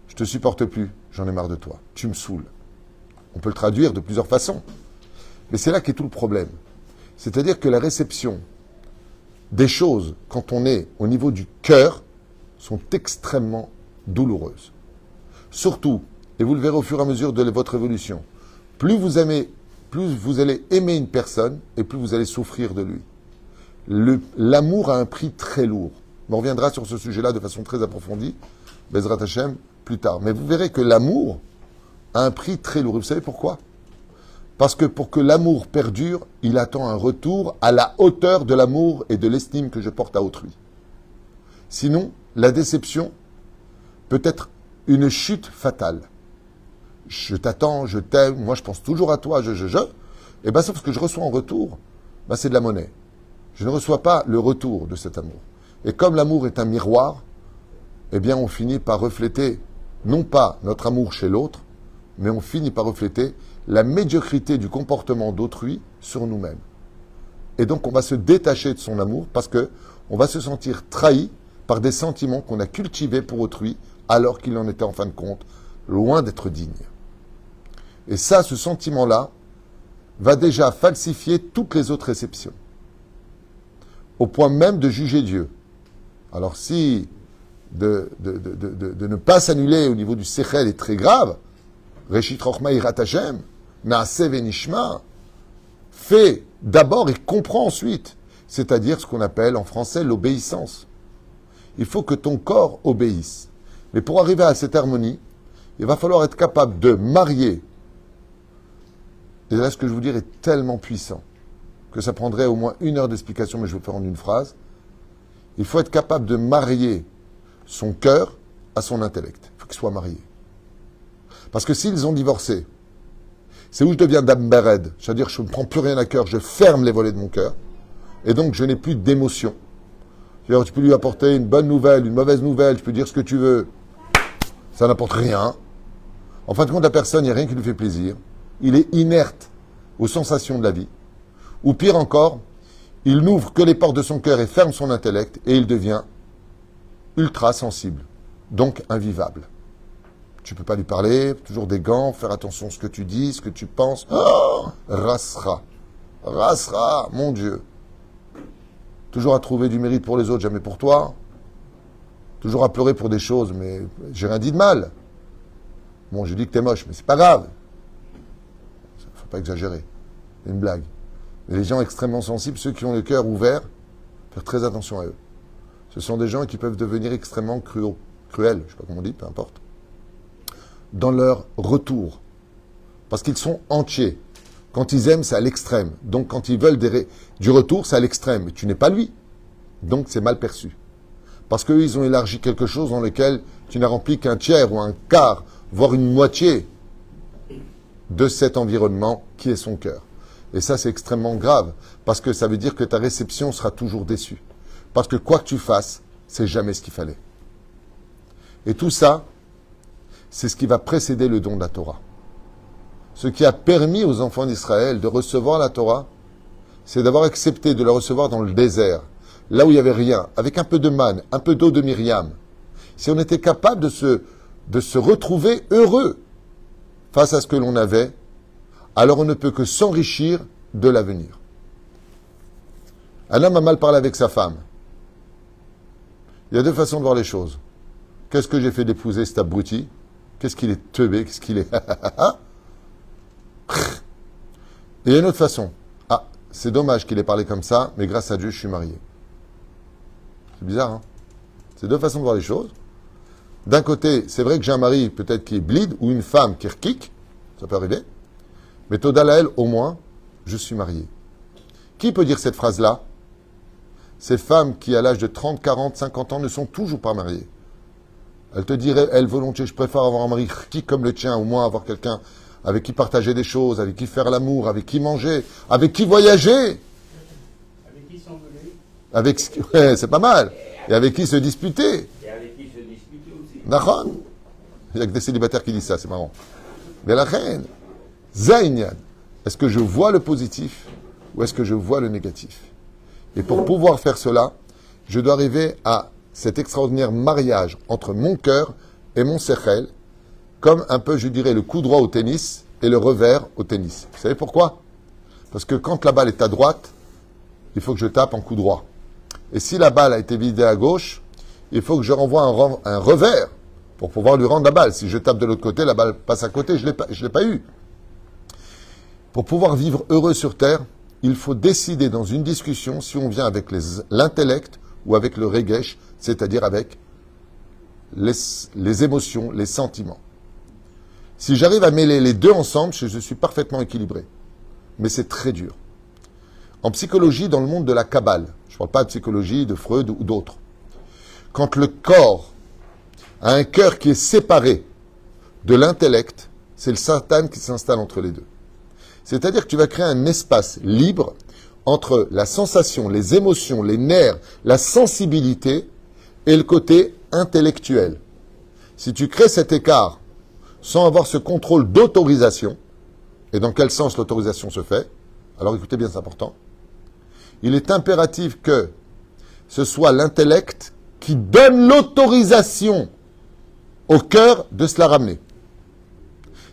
Je te supporte plus, j'en ai marre de toi, tu me saoules. On peut le traduire de plusieurs façons. Mais c'est là qu'est tout le problème. C'est-à-dire que la réception des choses, quand on est au niveau du cœur, sont extrêmement douloureuses. Surtout, et vous le verrez au fur et à mesure de votre évolution, plus vous allez aimer une personne et plus vous allez souffrir de lui. L'amour a un prix très lourd. On reviendra sur ce sujet-là de façon très approfondie, Bezrat Hashem, plus tard. Mais vous verrez que l'amour a un prix très lourd. Et vous savez pourquoi? Parce que pour que l'amour perdure, il attend un retour à la hauteur de l'amour et de l'estime que je porte à autrui. Sinon, la déception peut être une chute fatale. Je t'attends, je t'aime, moi je pense toujours à toi, et bien sauf ce que je reçois en retour, ben, c'est de la monnaie. Je ne reçois pas le retour de cet amour. Et comme l'amour est un miroir, eh bien on finit par refléter, non pas notre amour chez l'autre, mais on finit par refléter la médiocrité du comportement d'autrui sur nous-mêmes. Et donc on va se détacher de son amour parce que on va se sentir trahi par des sentiments qu'on a cultivés pour autrui alors qu'il en était en fin de compte loin d'être digne. Et ça, ce sentiment-là, va déjà falsifier toutes les autres réceptions, au point même de juger Dieu. Alors si de ne pas s'annuler au niveau du sechel est très grave, Reshit Rochma Yirat Hashem, Naaseh Venishma, fait d'abord et comprend ensuite, c'est-à-dire ce qu'on appelle en français l'obéissance. Il faut que ton corps obéisse. Mais pour arriver à cette harmonie, il va falloir être capable de marier. Et là, ce que je veux dire est tellement puissant que ça prendrait au moins 1 heure d'explication, mais je vais le faire en une phrase. Il faut être capable de marier son cœur à son intellect. Il faut qu'il soit marié. Parce que s'ils ont divorcé, c'est où je deviens Dam Bered. C'est-à-dire que je ne prends plus rien à cœur, je ferme les volets de mon cœur. Et donc, je n'ai plus d'émotion. C'est-à-dire, tu peux lui apporter une bonne nouvelle, une mauvaise nouvelle, tu peux dire ce que tu veux. Ça n'apporte rien. En fin de compte, la personne, il n'y a rien qui lui fait plaisir. Il est inerte aux sensations de la vie. Ou pire encore, il n'ouvre que les portes de son cœur et ferme son intellect et il devient ultra sensible, donc invivable. tu peux pas lui parler, toujours des gants, faire attention à ce que tu dis, ce que tu penses. Oh, rasera. Rasera, mon Dieu. Toujours à trouver du mérite pour les autres, jamais pour toi. Toujours à pleurer pour des choses, mais j'ai rien dit de mal. Bon, je dis que t'es moche, mais c'est pas grave. Faut pas exagérer. C'est une blague. Mais les gens extrêmement sensibles, ceux qui ont le cœur ouvert, faire très attention à eux. Ce sont des gens qui peuvent devenir extrêmement cruels, je sais pas comment on dit, peu importe, dans leur retour. Parce qu'ils sont entiers. Quand ils aiment, c'est à l'extrême. Donc quand ils veulent du retour, c'est à l'extrême. Mais tu n'es pas lui. Donc c'est mal perçu. Parce qu'eux, ils ont élargi quelque chose dans lequel tu n'as rempli qu'un tiers ou un quart, voire une moitié de cet environnement qui est son cœur. Et ça, c'est extrêmement grave, parce que ça veut dire que ta réception sera toujours déçue. Parce que quoi que tu fasses, c'est jamais ce qu'il fallait. Et tout ça, c'est ce qui va précéder le don de la Torah. Ce qui a permis aux enfants d'Israël de recevoir la Torah, c'est d'avoir accepté de la recevoir dans le désert, là où il n'y avait rien, avec un peu de manne, un peu d'eau de Myriam. Si on était capable de se retrouver heureux face à ce que l'on avait, alors on ne peut que s'enrichir de l'avenir. Un homme a mal parlé avec sa femme. Il y a deux façons de voir les choses. Qu'est-ce que j'ai fait d'épouser cet abruti? Qu'est-ce qu'il est teubé? Qu'est-ce qu'il est... Et il y a une autre façon. Ah, c'est dommage qu'il ait parlé comme ça, mais grâce à Dieu, je suis marié. C'est bizarre, hein? C'est deux façons de voir les choses. D'un côté, c'est vrai que j'ai un mari peut-être qui est blide, ou une femme qui est rkik, ça peut arriver. Mais Todalael, au moins, je suis marié. Qui peut dire cette phrase-là? Ces femmes qui, à l'âge de 30, 40, 50 ans, ne sont toujours pas mariées. Elles te diraient, elles, volontiers, je préfère avoir un mari qui comme le tien, au moins avoir quelqu'un avec qui partager des choses, avec qui faire l'amour, avec qui manger, avec qui voyager. Avec qui s'envoler. Ouais, c'est pas mal. Et avec qui se disputer. Et avec qui se disputer aussi. D'accord? Il n'y a que des célibataires qui disent ça, c'est marrant. Mais la reine, Zainyan, est-ce que je vois le positif ou est-ce que je vois le négatif? Et pour pouvoir faire cela, je dois arriver à cet extraordinaire mariage entre mon cœur et mon sechel, comme un peu, je dirais, le coup droit au tennis et le revers au tennis. Vous savez pourquoi? Parce que quand la balle est à droite, il faut que je tape en coup droit. Et si la balle a été vidée à gauche, il faut que je renvoie un revers pour pouvoir lui rendre la balle. Si je tape de l'autre côté, la balle passe à côté, je ne l'ai pas eu. Pour pouvoir vivre heureux sur Terre, il faut décider dans une discussion si on vient avec l'intellect ou avec le regesh, c'est-à-dire avec les émotions, les sentiments. Si j'arrive à mêler les deux ensemble, je suis parfaitement équilibré. Mais c'est très dur. En psychologie, dans le monde de la Kabbale, je ne parle pas de psychologie, de Freud ou d'autres, quand le corps a un cœur qui est séparé de l'intellect, c'est le Satan qui s'installe entre les deux. C'est-à-dire que tu vas créer un espace libre entre la sensation, les émotions, les nerfs, la sensibilité et le côté intellectuel. Si tu crées cet écart sans avoir ce contrôle d'autorisation, et dans quel sens l'autorisation se fait, alors écoutez bien, c'est important, il est impératif que ce soit l'intellect qui donne l'autorisation au cœur de se la ramener.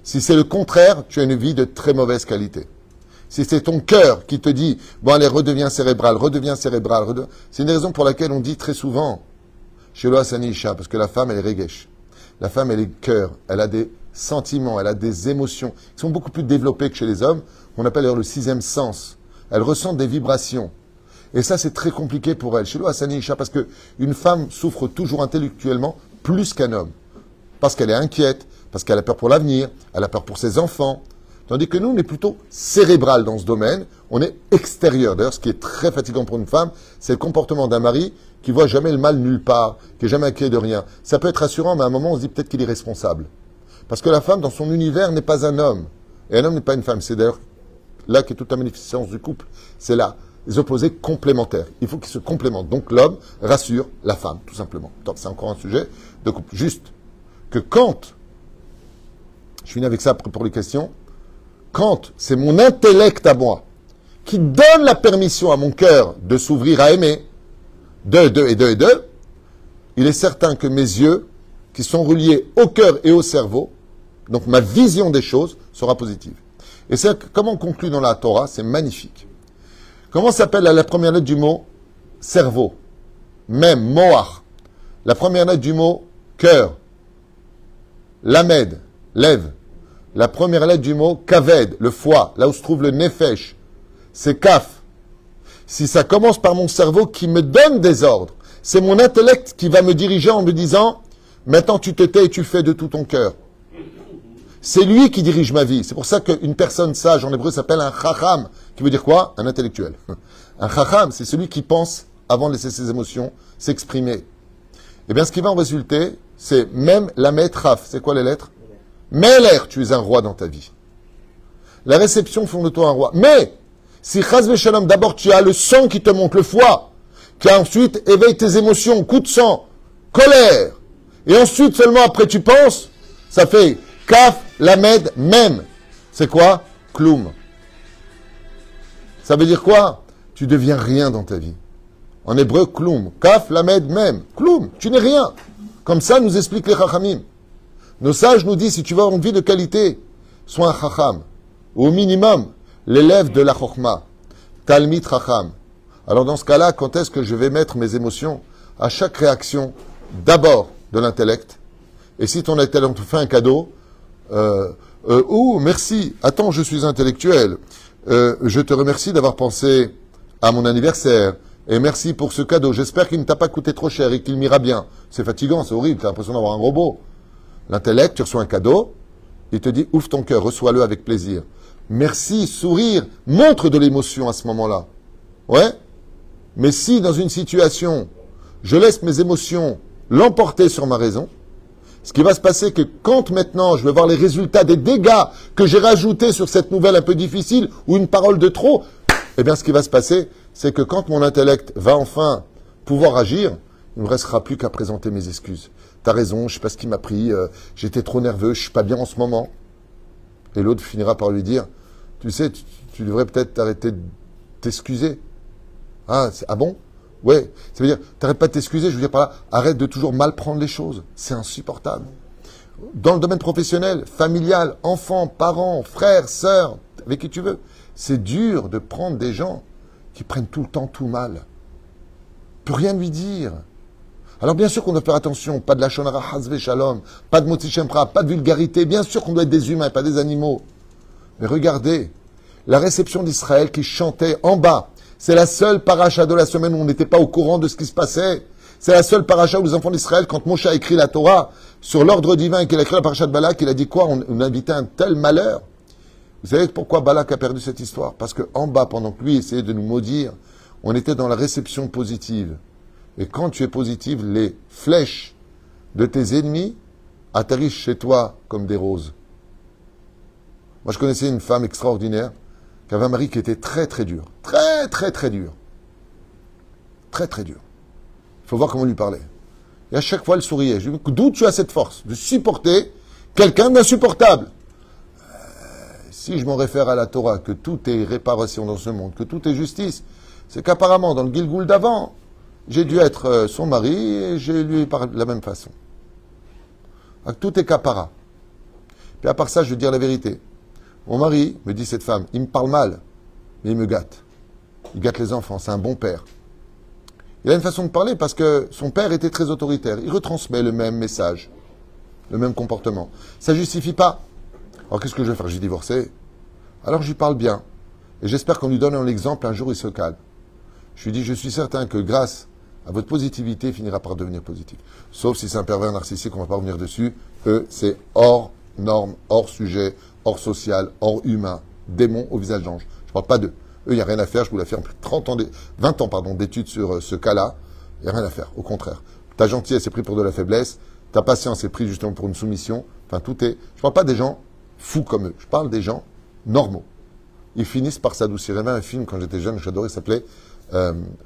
Si c'est le contraire, tu as une vie de très mauvaise qualité. Si c'est ton cœur qui te dit, bon allez, redeviens cérébral, c'est une raison pour laquelle on dit très souvent, chez Lo Hasani Isha, parce que la femme, elle est regesh. La femme, elle est cœur, elle a des sentiments, elle a des émotions, qui sont beaucoup plus développées que chez les hommes, qu'on appelle d'ailleurs le sixième sens. Elle ressent des vibrations. Et ça, c'est très compliqué pour elle. Chez Lo Hasani Isha, parce qu'une femme souffre toujours intellectuellement plus qu'un homme. Parce qu'elle est inquiète, parce qu'elle a peur pour l'avenir, elle a peur pour ses enfants. Tandis que nous, on est plutôt cérébral dans ce domaine, on est extérieur. D'ailleurs, ce qui est très fatigant pour une femme, c'est le comportement d'un mari qui voit jamais le mal nulle part, qui est jamais inquiet de rien. Ça peut être rassurant, mais à un moment, on se dit peut-être qu'il est responsable. Parce que la femme, dans son univers, n'est pas un homme. Et un homme n'est pas une femme. C'est d'ailleurs là qu'est toute la magnificence du couple. C'est là, les opposés complémentaires. Il faut qu'ils se complémentent. Donc l'homme rassure la femme, tout simplement. Donc c'est encore un sujet de couple. Juste que quand, je finis avec ça pour les questions, quand c'est mon intellect à moi qui donne la permission à mon cœur de s'ouvrir à aimer, il est certain que mes yeux qui sont reliés au cœur et au cerveau, donc ma vision des choses sera positive. Et c'est comment on conclut dans la Torah, c'est magnifique. Comment s'appelle la première lettre du mot cerveau? Même, moach. La première lettre du mot cœur. Lamed, lève. La première lettre du mot kaved, le foie, là où se trouve le nefesh. C'est kaf. Si ça commence par mon cerveau qui me donne des ordres, c'est mon intellect qui va me diriger en me disant « Maintenant tu te tais et tu fais de tout ton cœur ». C'est lui qui dirige ma vie. C'est pour ça qu'une personne sage en hébreu s'appelle un chacham, qui veut dire quoi? Un intellectuel. Un chacham, c'est celui qui pense avant de laisser ses émotions s'exprimer. Eh bien, ce qui va en résulter, c'est même la raf. C'est quoi les lettres? Meler, tu es un roi dans ta vie. La réception font de toi un roi. Mais, si chas v'shalom, d'abord tu as le sang qui te monte, le foie, qui ensuite éveille tes émotions, coup de sang, colère, et ensuite seulement après tu penses, ça fait kaf, lamed, même. C'est quoi? Kloum. Ça veut dire quoi? Tu deviens rien dans ta vie. En hébreu, kloum. Kaf, lamed, même. Kloum. Tu n'es rien. Comme ça nous expliquent les chachamim. Nos sages nous disent, si tu veux avoir une vie de qualité, sois un chacham. Ou au minimum, l'élève de la chokhma. Talmid chacham. Alors dans ce cas-là, quand est-ce que je vais mettre mes émotions? À chaque réaction, d'abord de l'intellect. Et si ton intellect te fait un cadeau, oh, merci, attends, je suis intellectuel. Je te remercie d'avoir pensé à mon anniversaire. Et merci pour ce cadeau. J'espère qu'il ne t'a pas coûté trop cher et qu'il m'ira bien. C'est fatigant, c'est horrible, tu as l'impression d'avoir un robot. L'intellect, tu reçois un cadeau, il te dit, ouvre ton cœur, reçois-le avec plaisir. Merci, sourire, montre de l'émotion à ce moment-là. Ouais? Mais si, dans une situation, je laisse mes émotions l'emporter sur ma raison, ce qui va se passer, c'est que quand maintenant je vais voir les résultats des dégâts que j'ai rajoutés sur cette nouvelle un peu difficile, ou une parole de trop, eh bien ce qui va se passer, c'est que quand mon intellect va enfin pouvoir agir, il ne me restera plus qu'à présenter mes excuses. T'as raison, je ne sais pas ce qui m'a pris, j'étais trop nerveux, je ne suis pas bien en ce moment. Et l'autre finira par lui dire, tu sais, tu devrais peut-être t'arrêter de t'excuser. Ah bon? Ouais, ça veut dire, t'arrêtes pas de t'excuser, je veux dire par là, arrête de toujours mal prendre les choses. C'est insupportable. Dans le domaine professionnel, familial, enfants, parents, frères, sœurs, avec qui tu veux, c'est dur de prendre des gens qui prennent tout le temps tout mal. On peut rien lui dire. Alors bien sûr qu'on doit faire attention, pas de la shonara hazve shalom, pas de motzi shemra, pas de vulgarité, bien sûr qu'on doit être des humains et pas des animaux. Mais regardez, la réception d'Israël qui chantait en bas, c'est la seule paracha de la semaine où on n'était pas au courant de ce qui se passait. C'est la seule paracha où les enfants d'Israël, quand Moshe a écrit la Torah, sur l'ordre divin et qu'il a écrit la paracha de Balak, il a dit quoi? On a invité un tel malheur. Vous savez pourquoi Balak a perdu cette histoire? Parce qu'en bas, pendant que lui essayait de nous maudire, on était dans la réception positive. Et quand tu es positive, les flèches de tes ennemis atterrissent chez toi comme des roses. Moi, je connaissais une femme extraordinaire qui avait un mari qui était très, très dur. Très, très, très dur. Très, très dur. Il faut voir comment lui parlait. Et à chaque fois, elle souriait. Je lui dis, d'où tu as cette force de supporter quelqu'un d'insupportable? Si je m'en réfère à la Torah, que tout est réparation dans ce monde, que tout est justice, c'est qu'apparemment, dans le Gilgoul d'avant, j'ai dû être son mari et j'ai lui parlé de la même façon. Donc, tout est capara. Puis à part ça, je vais dire la vérité. Mon mari, me dit cette femme, il me parle mal, mais il me gâte. Il gâte les enfants, c'est un bon père. Il a une façon de parler parce que son père était très autoritaire. Il retransmet le même message, le même comportement. Ça ne justifie pas. Alors qu'est-ce que je vais faire? J'ai divorcé. Alors je lui parle bien. Et j'espère qu'on lui donne un exemple, un jour il se calme. Je lui dis, je suis certain que grâce à votre positivité, il finira par devenir positif. Sauf si c'est un pervers narcissique, on ne va pas revenir dessus. Eux, c'est hors norme, hors sujet, hors social, hors humain, démon au visage d'ange. Je ne parle pas d'eux. Eux, il n'y a rien à faire. Je vous l'ai fait en plus de 20 ans d'études sur ce cas-là. Il n'y a rien à faire. Au contraire. Ta gentillesse est prise pour de la faiblesse. Ta patience est prise justement pour une soumission. Enfin, tout est... Je ne parle pas des gens fous comme eux. Je parle des gens normaux. Ils finissent par s'adoucir. Il y avait un film, quand j'étais jeune, j'adorais, il s'appelait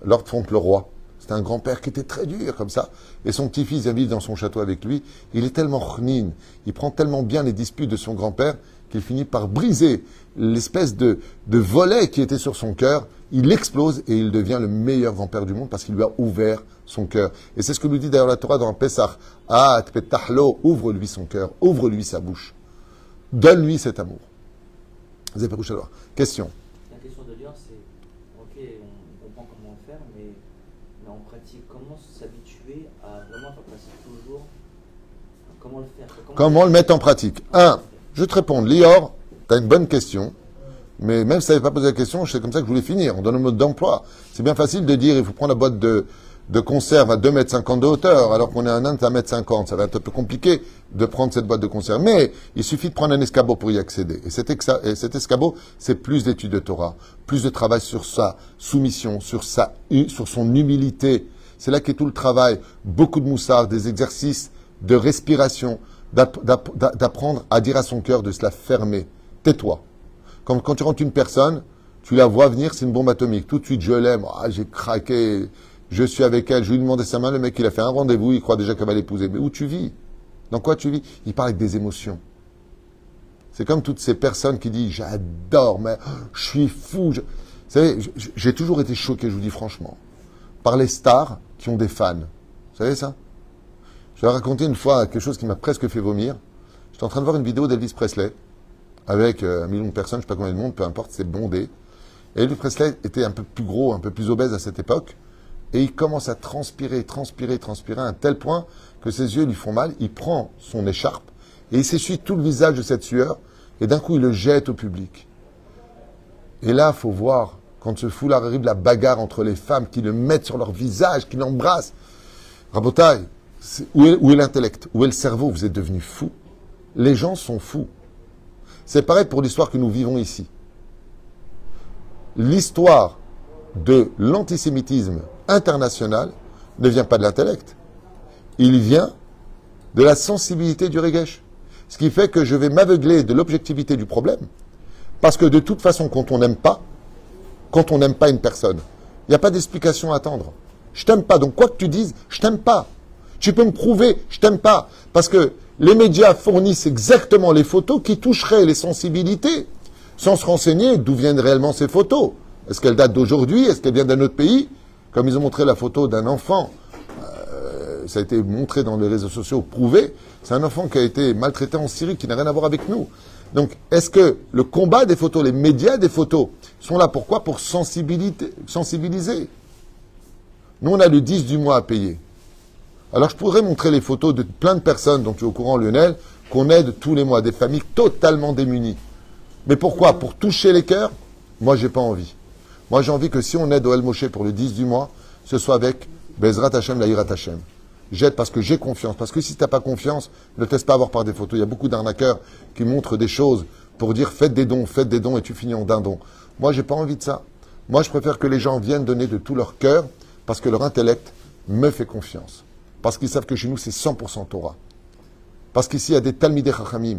Lord Fauntleroy. C'était un grand-père qui était très dur, comme ça. Et son petit-fils vient vivre dans son château avec lui. Il est tellement chnine. Il prend tellement bien les disputes de son grand-père qu'il finit par briser l'espèce de volet qui était sur son cœur. il explose et il devient le meilleur grand-père du monde parce qu'il lui a ouvert son cœur. Et c'est ce que nous dit d'ailleurs la Torah dans Pesach. Ah, Tpetahlo, ouvre-lui son cœur, ouvre-lui sa bouche. Donne-lui cet amour. Question. La question de Lior, c'est ok, on comprend comment faire, mais en pratique, comment s'habituer à vraiment faire passer toujours. Comment le faire? Comment le mettre en pratique? Je te réponds. Lior, tu as une bonne question. Mais même si tu n'avais pas posé la question, c'est comme ça que je voulais finir. On donne un mode d'emploi. C'est bien facile de dire il faut prendre la boîte de conserve à 2,50 m de hauteur, alors qu'on est un Inde à 1,50 m. Ça va être un peu compliqué de prendre cette boîte de conserve. Mais il suffit de prendre un escabeau pour y accéder. Et cet escabeau, c'est plus d'études de Torah, plus de travail sur sa soumission, sur son humilité. C'est là qu'est tout le travail. Beaucoup de moussard, des exercices de respiration, d'apprendre à dire à son cœur de se la fermer. Tais-toi. Quand tu rentres une personne, tu la vois venir, c'est une bombe atomique. Tout de suite, je l'aime, j'ai craqué, je suis avec elle, je lui ai demandé sa main, le mec, il a fait un rendez-vous, il croit déjà qu'elle va l'épouser. Mais où tu vis? Dans quoi tu vis? Il parle avec des émotions. C'est comme toutes ces personnes qui disent, j'adore, mais je suis fou. Vous savez, j'ai toujours été choqué, je vous dis franchement, par les stars qui ont des fans. Vous savez ça? Je vais raconter une fois quelque chose qui m'a presque fait vomir. J'étais en train de voir une vidéo d'Elvis Presley, avec 1 million de personnes, je ne sais pas combien de monde, peu importe, c'est bondé. Et Elvis Presley était un peu plus gros, un peu plus obèse à cette époque, et il commence à transpirer à un tel point que ses yeux lui font mal. Il prend son écharpe et il s'essuie tout le visage de cette sueur, et d'un coup il le jette au public. Et là, il faut voir, quand ce foulard arrive, la bagarre entre les femmes qui le mettent sur leur visage, qui l'embrassent. Rabotaï, où est l'intellect? Où est le cerveau? Vous êtes devenus fous. Les gens sont fous. C'est pareil pour l'histoire que nous vivons ici. L'histoire de l'antisémitisme international ne vient pas de l'intellect. Il vient de la sensibilité du Regesh. Ce qui fait que je vais m'aveugler de l'objectivité du problème. Parce que de toute façon, quand on n'aime pas une personne, il n'y a pas d'explication à attendre. Je t'aime pas. Donc quoi que tu dises, je t'aime pas. Tu peux me prouver, je t'aime pas. Parce que les médias fournissent exactement les photos qui toucheraient les sensibilités, sans se renseigner d'où viennent réellement ces photos. Est-ce qu'elles datent d'aujourd'hui? Est-ce qu'elles viennent d'un autre pays? Comme ils ont montré la photo d'un enfant, ça a été montré dans les réseaux sociaux, prouvé, c'est un enfant qui a été maltraité en Syrie, qui n'a rien à voir avec nous. Donc, est-ce que le combat des photos, les médias des photos, sont là pourquoi? Pour sensibiliser. Nous, on a le 10 du mois à payer. Alors, je pourrais montrer les photos de plein de personnes dont tu es au courant, Lionel, qu'on aide tous les mois, des familles totalement démunies. Mais pourquoi? Pour toucher les cœurs? Moi, j'ai pas envie. Moi, j'ai envie que si on aide Oel Moshe pour le 10 du mois, ce soit avec Bezrat Hashem, la Yirat Hashem. J'aide parce que j'ai confiance. Parce que si tu n'as pas confiance, ne te laisse pas avoir par des photos. Il y a beaucoup d'arnaqueurs qui montrent des choses pour dire faites des dons et tu finis en dindon. Moi, j'ai pas envie de ça. Moi, je préfère que les gens viennent donner de tout leur cœur parce que leur intellect me fait confiance. Parce qu'ils savent que chez nous, c'est 100% Torah. Parce qu'ici, il y a des Talmidei Chachamim.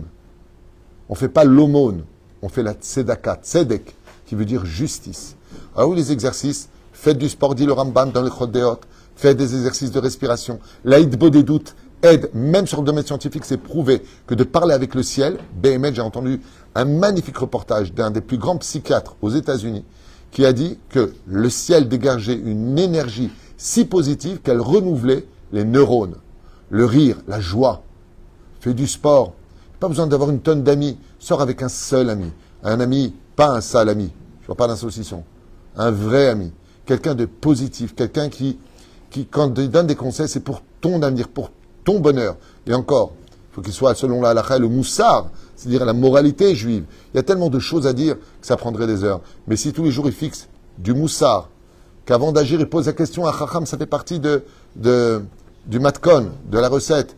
On ne fait pas l'aumône, on fait la tzedaka, tzedek, qui veut dire justice. Alors, les exercices, faites du sport, dit le Rambam dans les Chodéot, faites des exercices de respiration. L'Aïd Bodédout aide, même sur le domaine scientifique, c'est prouvé que de parler avec le ciel, BML, j'ai entendu un magnifique reportage d'un des plus grands psychiatres aux États-Unis qui a dit que le ciel dégageait une énergie si positive qu'elle renouvelait les neurones, le rire, la joie. Fais du sport. Pas besoin d'avoir une tonne d'amis. Sors avec un seul ami. Un ami, pas un sale ami. Je ne vois pas d'un saucisson. Un vrai ami. Quelqu'un de positif. Quelqu'un qui, quand il donne des conseils, c'est pour ton avenir, pour ton bonheur. Et encore, il faut qu'il soit selon la halakha, le moussard, c'est-à-dire la moralité juive. Il y a tellement de choses à dire que ça prendrait des heures. Mais si tous les jours il fixe du moussard, qu'avant d'agir, il pose la question à Chacham, ça fait partie du matkon, de la recette.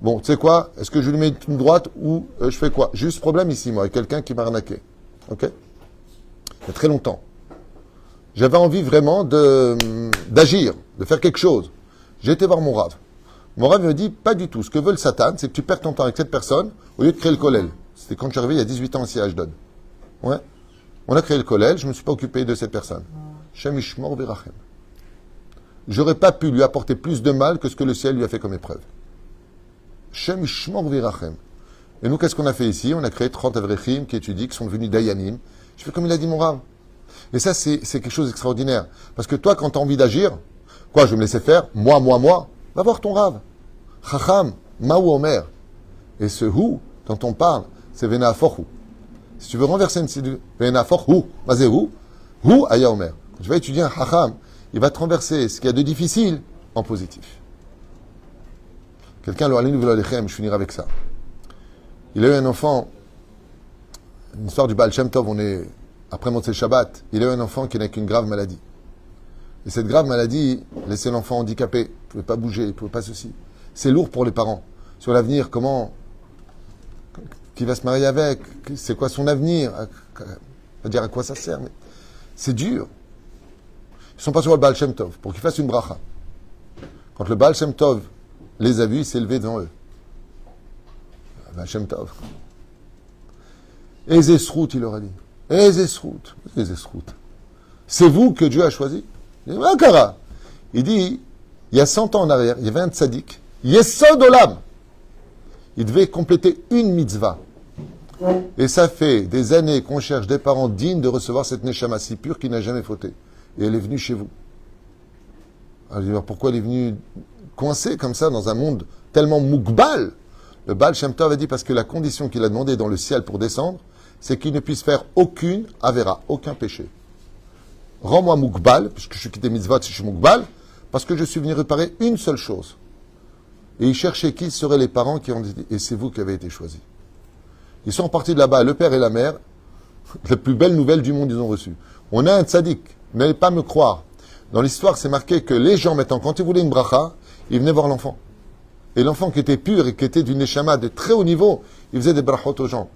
Bon, tu sais quoi? Est-ce que je lui mets une droite ou je fais quoi? J'ai eu ce problème ici, moi, avec quelqu'un qui m'a arnaqué. Ok? Il y a très longtemps. J'avais envie vraiment d'agir, de faire quelque chose. J'ai été voir mon Rav. Mon Rav me dit, pas du tout. Ce que veut le Satan, c'est que tu perds ton temps avec cette personne au lieu de créer le kollel. C'était quand je suis arrivé il y a 18 ans ici à Ashdod. Ouais. On a créé le kollel, je ne me suis pas occupé de cette personne. Shem Yishmor Virachem. J'aurais pas pu lui apporter plus de mal que ce que le ciel lui a fait comme épreuve. Shem Yishmor Virachem. Et nous, qu'est-ce qu'on a fait ici? On a créé 30 Avrechim qui étudient, qui sont devenus Dayanim. Je fais comme il a dit mon Rav. Et ça, c'est quelque chose d'extraordinaire. Parce que toi, quand tu as envie d'agir, quoi, je vais me laisser faire, moi, va voir ton rave. Chacham, Maou Omer. Et ce hu dont on parle, c'est Venafor hu. Si tu veux renverser une cédule, Venafor hu, Mazé hu, hu Aya Omer. Quand tu vas étudier un Chacham, il va te renverser ce qu'il y a de difficile en positif. Quelqu'un, je finirai avec ça. Il a eu un enfant, une histoire du Baal Shem Tov, on est après Motzei Shabbat, il a eu un enfant qui n'a qu'une grave maladie. Et cette grave maladie laissait l'enfant handicapé, il ne pouvait pas bouger, il ne pouvait pas ceci. C'est lourd pour les parents. Sur l'avenir, comment, qui va se marier avec, c'est quoi son avenir, c'est-à-dire à quoi ça sert, mais c'est dur. Ils ne sont pas sur le Baal Shem Tov, pour qu'ils fassent une bracha. Quand le Baal Shem Tov les a vus, il s'est levé devant eux. Le Baal Shem Tov. Ezesrout, il leur a dit. Ezesrout. C'est vous que Dieu a choisi. Il dit, Kara. Il dit, il y a 100 ans en arrière, il y avait un tzaddik, Yesod Olam. Il devait compléter une mitzvah. Et ça fait des années qu'on cherche des parents dignes de recevoir cette neshama si pure qui n'a jamais fauté. Et elle est venue chez vous. Alors, pourquoi elle est venue coincée comme ça dans un monde tellement moukbal? Le Baal Shem Tov a dit parce que la condition qu'il a demandé dans le ciel pour descendre, c'est qu'il ne puisse faire aucune avéra, aucun péché. Rends-moi moukbal, puisque je suis quitté mitzvot si je suis moukbal, parce que je suis venu réparer une seule chose. Et il cherchait qui seraient les parents qui ont dit, et c'est vous qui avez été choisis. Ils sont partis de là-bas, le père et la mère, la plus belle nouvelle du monde ils ont reçue. On a un tzaddik, n'allez pas me croire. Dans l'histoire, c'est marqué que les gens, maintenant, quand ils voulaient une bracha, ils venaient voir l'enfant. Et l'enfant qui était pur et qui était d'une neshama de très haut niveau, il faisait des brachot aux gens.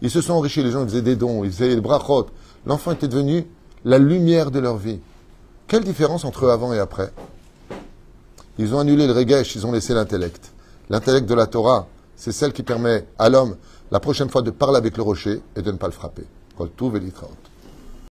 Ils se sont enrichis, les gens, ils faisaient des dons, ils faisaient des brachot. L'enfant était devenu la lumière de leur vie. Quelle différence entre avant et après? Ils ont annulé le regesh, ils ont laissé l'intellect. L'intellect de la Torah, c'est celle qui permet à l'homme, la prochaine fois, de parler avec le rocher et de ne pas le frapper. Kol tuv v'litraot.